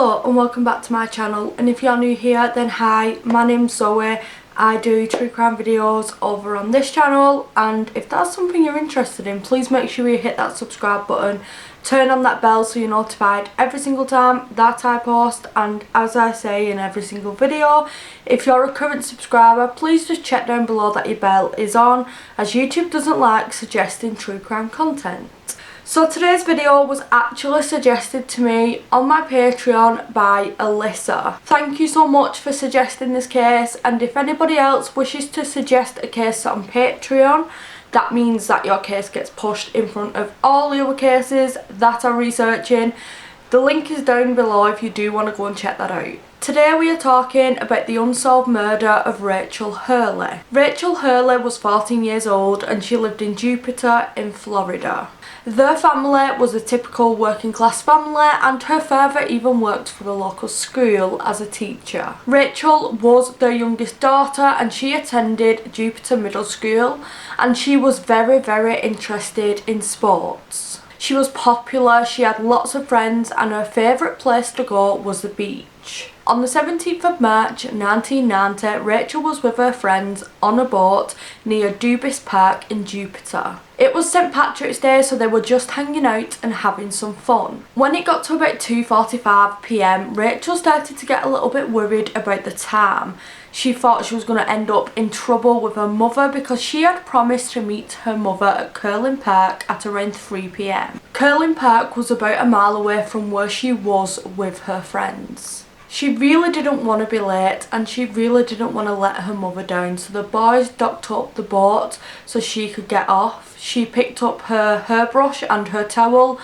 Hello and welcome back to my channel, and if you're new here then hi, my name's Zoe. I do true crime videos over on this channel, and if that's something you're interested in, please make sure you hit that subscribe button, turn on that bell so you're notified every single time that I post. And as I say in every single video, if you're a current subscriber, please just check down below that your bell is on, as YouTube doesn't like suggesting true crime content. So today's video was actually suggested to me on my Patreon by Alyssa. Thank you so much for suggesting this case, and if anybody else wishes to suggest a case on Patreon, that means that your case gets pushed in front of all the other cases that I'm researching. The link is down below if you do want to go and check that out. Today we are talking about the unsolved murder of Rachel Hurley. Rachel Hurley was 14 years old and she lived in Jupiter in Florida. Their family was a typical working class family, and her father even worked for the local school as a teacher. Rachel was their youngest daughter and she attended Jupiter Middle School, and she was very interested in sports. She was popular, she had lots of friends, and her favourite place to go was the beach. On the 17th of March 1990, Rachel was with her friends on a boat near Dubis Park in Jupiter. It was St Patrick's Day, so they were just hanging out and having some fun. When it got to about 2:45 p.m, Rachel started to get a little bit worried about the time. She thought she was going to end up in trouble with her mother because she had promised to meet her mother at Curling Park at around 3 p.m. Curling Park was about a mile away from where she was with her friends. She really didn't want to be late, and she really didn't want to let her mother down, so the boys docked up the boat so she could get off. She picked up her hairbrush and her towel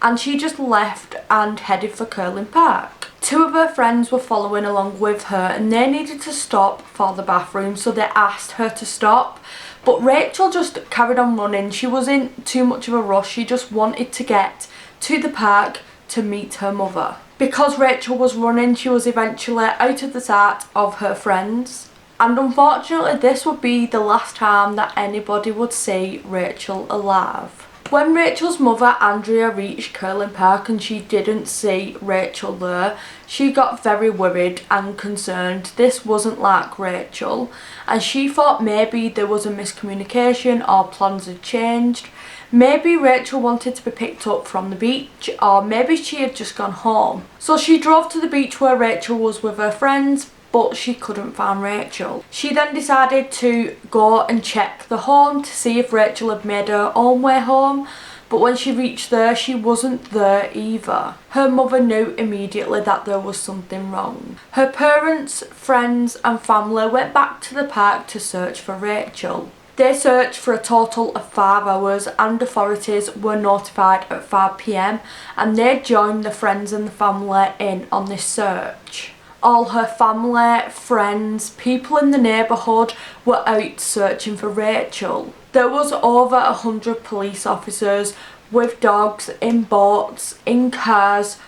and she just left and headed for Curling Park. Two of her friends were following along with her and they needed to stop for the bathroom, so they asked her to stop. But Rachel just carried on running. She was in too much of a rush. She just wanted to get to the park to meet her mother. Because Rachel was running, she was eventually out of the sight of her friends. And unfortunately, this would be the last time that anybody would see Rachel alive. When Rachel's mother, Andrea, reached Curling Park and she didn't see Rachel there, she got very worried and concerned. This wasn't like Rachel, and she thought maybe there was a miscommunication or plans had changed. Maybe Rachel wanted to be picked up from the beach, or maybe she had just gone home. So she drove to the beach where Rachel was with her friends, but she couldn't find Rachel. She then decided to go and check the home to see if Rachel had made her own way home, but when she reached there, she wasn't there either. Her mother knew immediately that there was something wrong. Her parents, friends and family went back to the park to search for Rachel. They searched for a total of 5 hours, and authorities were notified at 5 p.m, and they joined the friends and the family in on this search. All her family, friends, people in the neighbourhood were out searching for Rachel. There was over 100 police officers with dogs, in boats, in cars,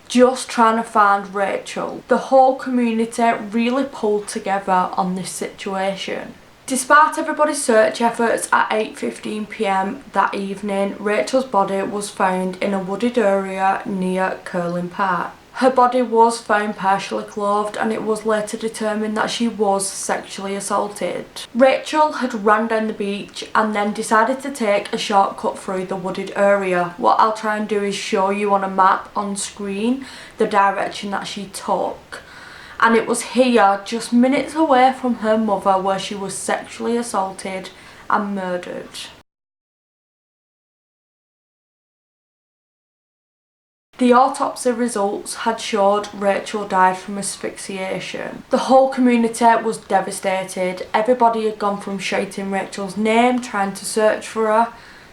just trying to find Rachel. The whole community really pulled together on this situation. Despite everybody's search efforts, at 8:15 p.m. that evening, Rachel's body was found in a wooded area near Curling Park. Her body was found partially clothed, and it was later determined that she was sexually assaulted. Rachel had run down the beach and then decided to take a shortcut through the wooded area. What I'll try and do is show you on a map on screen the direction that she took. And it was here, just minutes away from her mother, where she was sexually assaulted and murdered. The autopsy results had showed Rachel died from asphyxiation. The whole community was devastated. Everybody had gone from shouting Rachel's name, trying to search for her,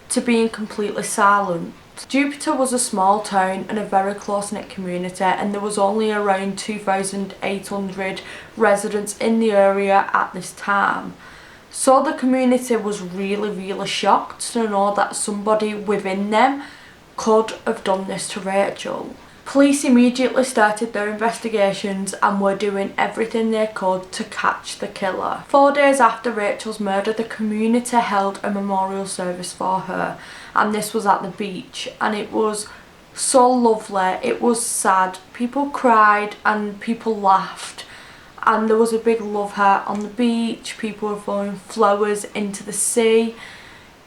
to being completely silent. Jupiter was a small town and a very close-knit community, and there was only around 2,800 residents in the area at this time. So the community was really shocked to know that somebody within them could have done this to Rachel. Police immediately started their investigations and were doing everything they could to catch the killer. 4 days after Rachel's murder, the community held a memorial service for her, and this was at the beach, and it was So lovely. It was sad. People cried and people laughed, and there was a big love heart on the beach. People were throwing flowers into the sea.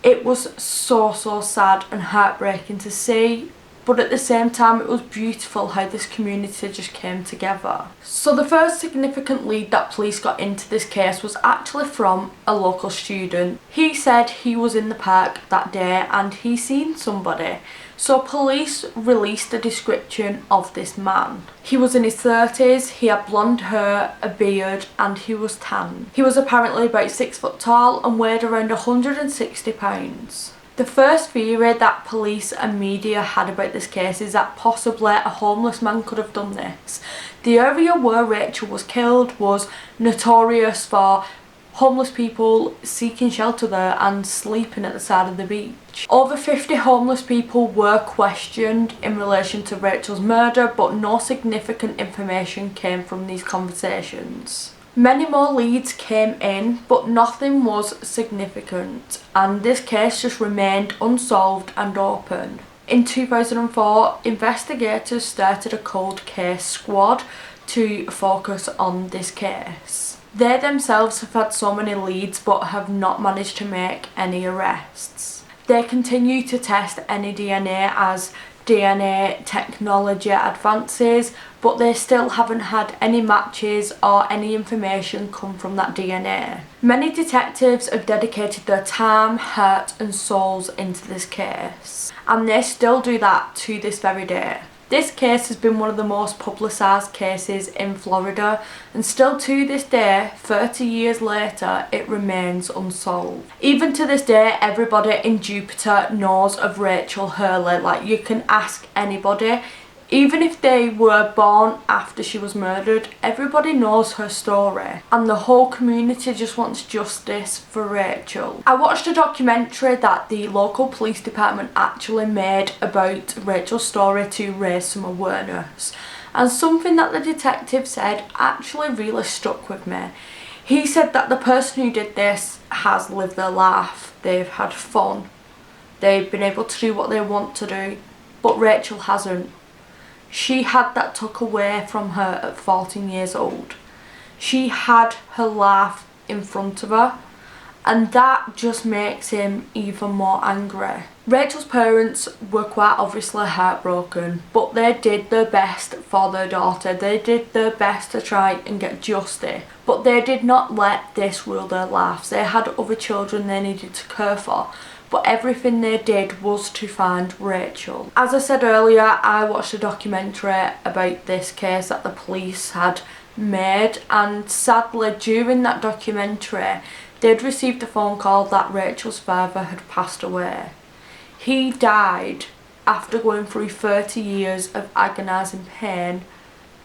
It was so sad and heartbreaking to see, but at the same time it was beautiful how this community just came together. So the first significant lead that police got into this case was actually from a local student. He said he was in the park that day and he seen somebody. So police released a description of this man. He was in his 30s, he had blonde hair, a beard, and he was tan. He was apparently about 6 foot tall and weighed around 160 pounds. The first theory that police and media had about this case is that possibly a homeless man could have done this. The area where Rachel was killed was notorious for homeless people seeking shelter there and sleeping at the side of the beach. Over 50 homeless people were questioned in relation to Rachel's murder, but no significant information came from these conversations. Many more leads came in, but nothing was significant, and this case just remained unsolved and open. In 2004, investigators started a cold case squad to focus on this case. They themselves have had so many leads but have not managed to make any arrests. They continue to test any DNA as DNA technology advances, but they still haven't had any matches or any information come from that DNA. Many detectives have dedicated their time, heart and souls into this case, and they still do that to this very day. This case has been one of the most publicised cases in Florida, and still to this day, 30 years later, it remains unsolved. Even to this day, everybody in Jupiter knows of Rachel Hurley. Like, you can ask anybody, even if they were born after she was murdered, everybody knows her story, and the whole community just wants justice for Rachel. I watched a documentary that the local police department actually made about Rachel's story to raise some awareness, and something that the detective said actually really stuck with me. He said that the person who did this has lived their life, they've had fun, they've been able to do what they want to do, but Rachel hasn't. She had that took away from her at 14 years old. She had her life in front of her, and that just makes him even more angry. Rachel's parents were quite obviously heartbroken, but they did their best for their daughter. They did their best to try and get justice, but they did not let this rule their lives. They had other children they needed to care for, but everything they did was to find Rachel. As I said earlier, I watched a documentary about this case that the police had made, and sadly during that documentary they'd received a phone call that Rachel's father had passed away. He died after going through 30 years of agonising pain,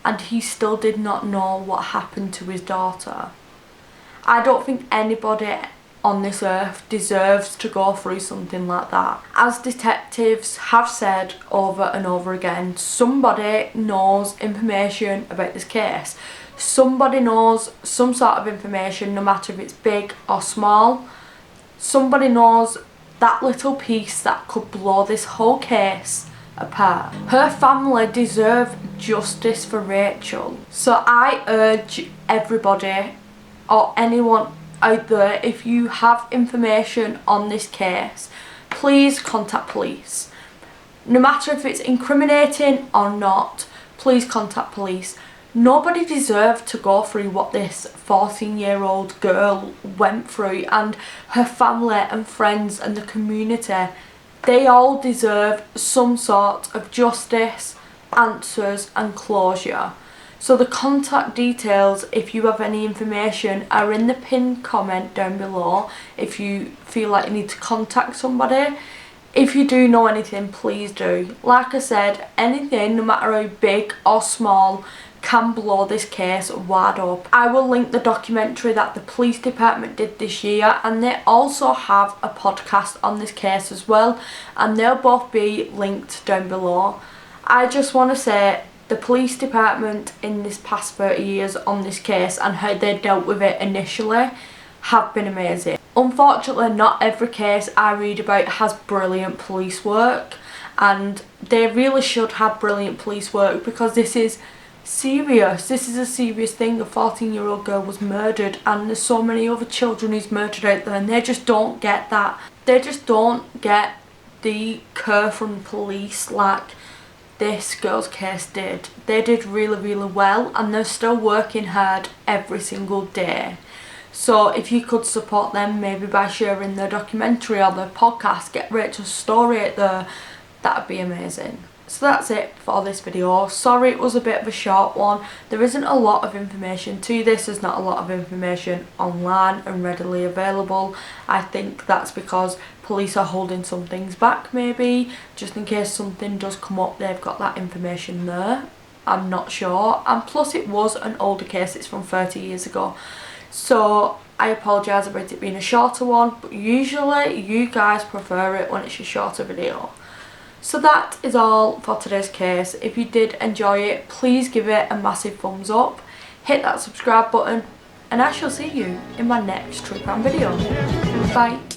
and he still did not know what happened to his daughter. I don't think anybody on this earth deserves to go through something like that. As detectives have said over and over again, somebody knows information about this case. Somebody knows some sort of information, no matter if it's big or small. Somebody knows that little piece that could blow this whole case apart. Her family deserve justice for Rachel. So I urge everybody or anyone out there, if you have information on this case, please contact police. No matter if it's incriminating or not, please contact police. Nobody deserved to go through what this 14-year-old girl went through, and her family and friends and the community. They all deserve some sort of justice, answers and closure. So the contact details, if you have any information, are in the pinned comment down below if you feel like you need to contact somebody. If you do know anything, please do. Like I said, anything, no matter how big or small, can blow this case wide up. I will link the documentary that the police department did this year, and they also have a podcast on this case as well, and they'll both be linked down below. I just want to say, the police department in this past 30 years on this case and how they dealt with it initially have been amazing. Unfortunately, not every case I read about has brilliant police work, and they really should have brilliant police work because this is serious. This is a serious thing. A 14-year-old girl was murdered, and there's so many other children who's murdered out there, and they just don't get that. They just don't get the care from police like this girl's case did. They did really well, and they're still working hard every single day. So if you could support them, maybe by sharing their documentary or their podcast, get Rachel's story out there, that would be amazing. So that's it for this video. Sorry it was a bit of a short one. There isn't a lot of information to this. There's not a lot of information online and readily available. I think that's because police are holding some things back, maybe just in case something does come up, they've got that information there. I'm not sure. And plus it was an older case, it's from 30 years ago. So I apologise about it being a shorter one, but usually you guys prefer it when it's a shorter video. So that is all for today's case. If you did enjoy it, please give it a massive thumbs up, hit that subscribe button, and I shall see you in my next true crime video. Bye.